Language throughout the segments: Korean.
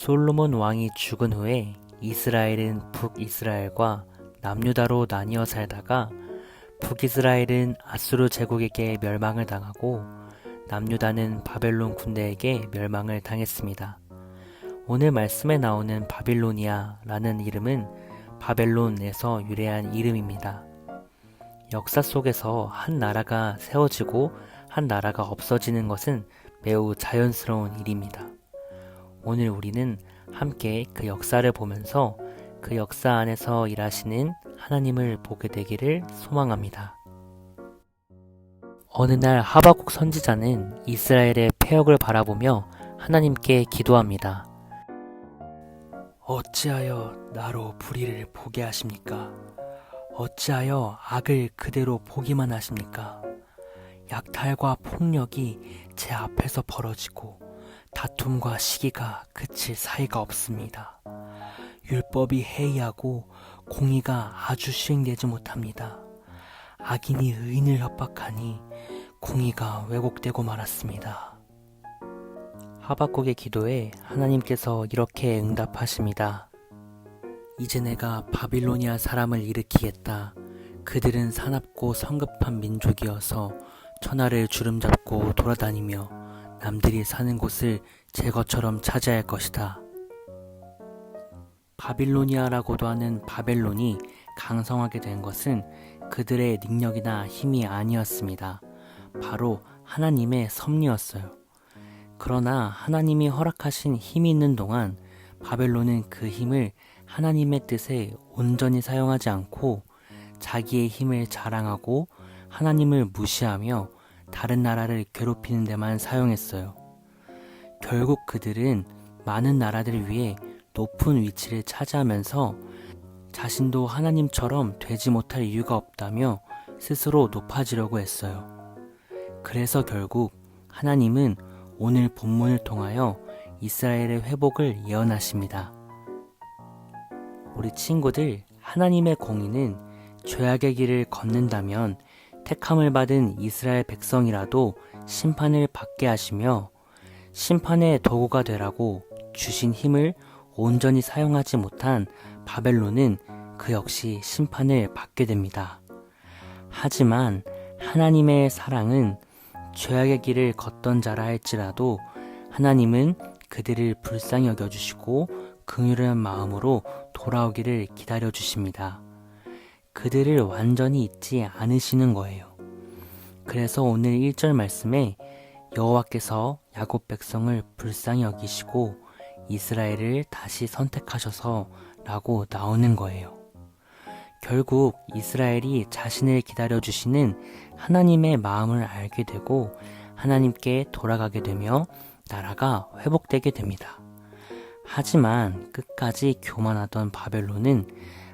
솔로몬 왕이 죽은 후에 이스라엘은 북이스라엘과 남유다로 나뉘어 살다가 북이스라엘은 아수르 제국에게 멸망을 당하고 남유다는 바벨론 군대에게 멸망을 당했습니다. 오늘 말씀에 나오는 바빌로니아라는 이름은 바벨론에서 유래한 이름입니다. 역사 속에서 한 나라가 세워지고 한 나라가 없어지는 것은 매우 자연스러운 일입니다. 오늘 우리는 함께 그 역사를 보면서 그 역사 안에서 일하시는 하나님을 보게 되기를 소망합니다. 어느 날 하박국 선지자는 이스라엘의 패역을 바라보며 하나님께 기도합니다. 어찌하여 나로 불의를 보게 하십니까? 어찌하여 악을 그대로 보기만 하십니까? 약탈과 폭력이 제 앞에서 벌어지고 다툼과 시기가 그칠 사이가 없습니다. 율법이 해이하고 공의가 아주 시행되지 못합니다. 악인이 의인을 협박하니 공의가 왜곡되고 말았습니다. 하박국의 기도에 하나님께서 이렇게 응답하십니다. 이제 내가 바빌로니아 사람을 일으키겠다. 그들은 사납고 성급한 민족이어서 천하를 주름잡고 돌아다니며 남들이 사는 곳을 제 것처럼 차지할 것이다. 바빌로니아라고도 하는 바벨론이 강성하게 된 것은 그들의 능력이나 힘이 아니었습니다. 바로 하나님의 섭리였어요. 그러나 하나님이 허락하신 힘이 있는 동안 바벨론은 그 힘을 하나님의 뜻에 온전히 사용하지 않고 자기의 힘을 자랑하고 하나님을 무시하며 다른 나라를 괴롭히는 데만 사용했어요. 결국 그들은 많은 나라들을 위해 높은 위치를 차지하면서 자신도 하나님처럼 되지 못할 이유가 없다며 스스로 높아지려고 했어요. 그래서 결국 하나님은 오늘 본문을 통하여 이스라엘의 회복을 예언하십니다. 우리 친구들, 하나님의 공의는 죄악의 길을 걷는다면 택함을 받은 이스라엘 백성이라도 심판을 받게 하시며 심판의 도구가 되라고 주신 힘을 온전히 사용하지 못한 바벨론은 그 역시 심판을 받게 됩니다. 하지만 하나님의 사랑은 죄악의 길을 걷던 자라 할지라도 하나님은 그들을 불쌍히 여겨주시고 긍휼한 마음으로 돌아오기를 기다려주십니다. 그들을 완전히 잊지 않으시는 거예요. 그래서 오늘 1절 말씀에 여호와께서 야곱 백성을 불쌍히 여기시고 이스라엘을 다시 선택하셔서 라고 나오는 거예요. 결국 이스라엘이 자신을 기다려주시는 하나님의 마음을 알게 되고 하나님께 돌아가게 되며 나라가 회복되게 됩니다. 하지만 끝까지 교만하던 바벨론은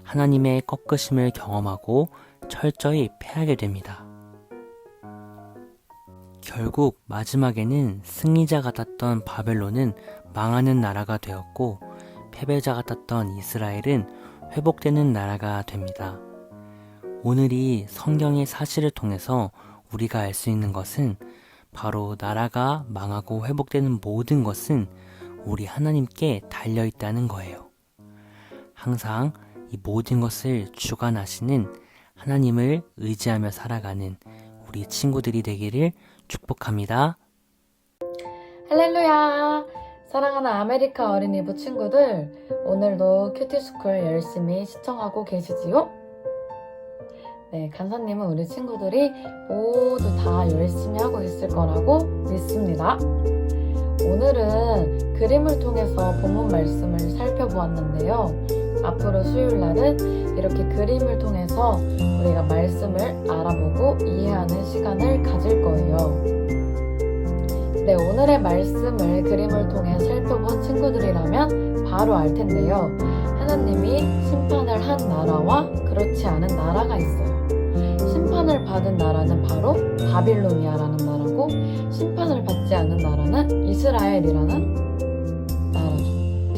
하나님의 꺾으심을 경험하고 철저히 패하게 됩니다. 결국 마지막에는 승리자 같았던 바벨론은 망하는 나라가 되었고 패배자 같았던 이스라엘은 회복되는 나라가 됩니다. 오늘 이 성경의 사실을 통해서 우리가 알 수 있는 것은 바로 나라가 망하고 회복되는 모든 것은 우리 하나님께 달려있다는 거예요. 항상 이 모든 것을 주관하시는 하나님을 의지하며 살아가는 우리 친구들이 되기를 축복합니다. 할렐루야! 사랑하는 아메리카 어린이부 친구들, 오늘도 큐티스쿨 열심히 시청하고 계시지요? 네, 간사님은 우리 친구들이 모두 다 열심히 하고 있을 거라고 믿습니다. 오늘은 그림을 통해서 본문 말씀을 살펴보았는데요. 앞으로 수요일날은 이렇게 그림을 통해서 우리가 말씀을 알아보고 이해하는 시간을 가질 거예요. 네, 오늘의 말씀을 그림을 통해 살펴본 친구들이라면 바로 알 텐데요. 하나님이 심판을 한 나라와 그렇지 않은 나라가 있어요. 심판을 받은 나라는 바로 바빌로니아라는 나라고 심판을 받지 않은 나라는 이스라엘이라는 나라죠.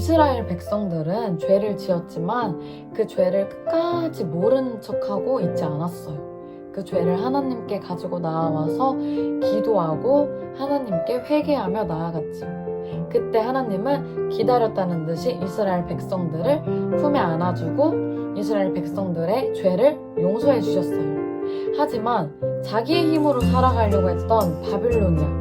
이스라엘 백성들은 죄를 지었지만 그 죄를 끝까지 모르는 척하고 있지 않았어요. 그 죄를 하나님께 가지고 나와서 기도하고 하나님께 회개하며 나아갔지요. 그때 하나님은 기다렸다는 듯이 이스라엘 백성들을 품에 안아주고 이스라엘 백성들의 죄를 용서해 주셨어요. 하지만 자기의 힘으로 살아가려고 했던 바빌로니아,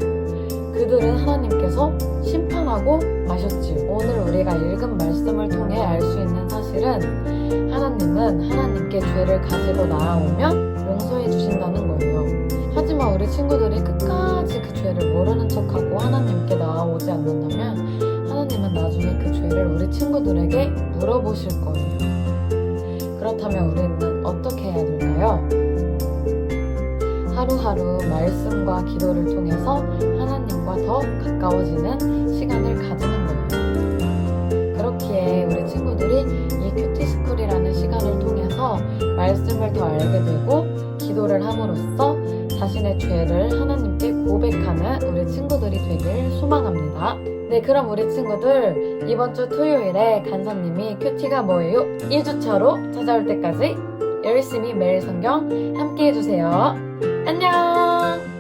그들은 하나님께서 심판하고 마셨지요. 오늘 우리가 읽은 말씀을 통해 알 수 있는 사실은 하나님은 하나님께 죄를 가지고 나아오면 용서해 주신다는 거예요. 하지만 우리 친구들이 끝까지 그 죄를 모르는 척하고 하나님께 나아오지 않는다면 하나님은 나중에 그 죄를 우리 친구들에게 물어보실 거예요. 그렇다면 우리는 어떻게 해야 될까요? 하루하루 말씀과 기도를 통해서 하나님과 더 가까워지는 시간을 가지는 거예요. 그렇기에 우리 친구들이 이 큐티스쿨이라는 시간을 통해서 말씀을 더 알게 되고 기도를 함으로써 자신의 죄를 하나님께 고백하는 우리 친구들이 되길 소망합니다. 네, 그럼 우리 친구들 이번 주 토요일에 간사님이 큐티가 뭐예요? 2주차로 찾아올 때까지 열심히 매일 성경 함께 해주세요. 안녕!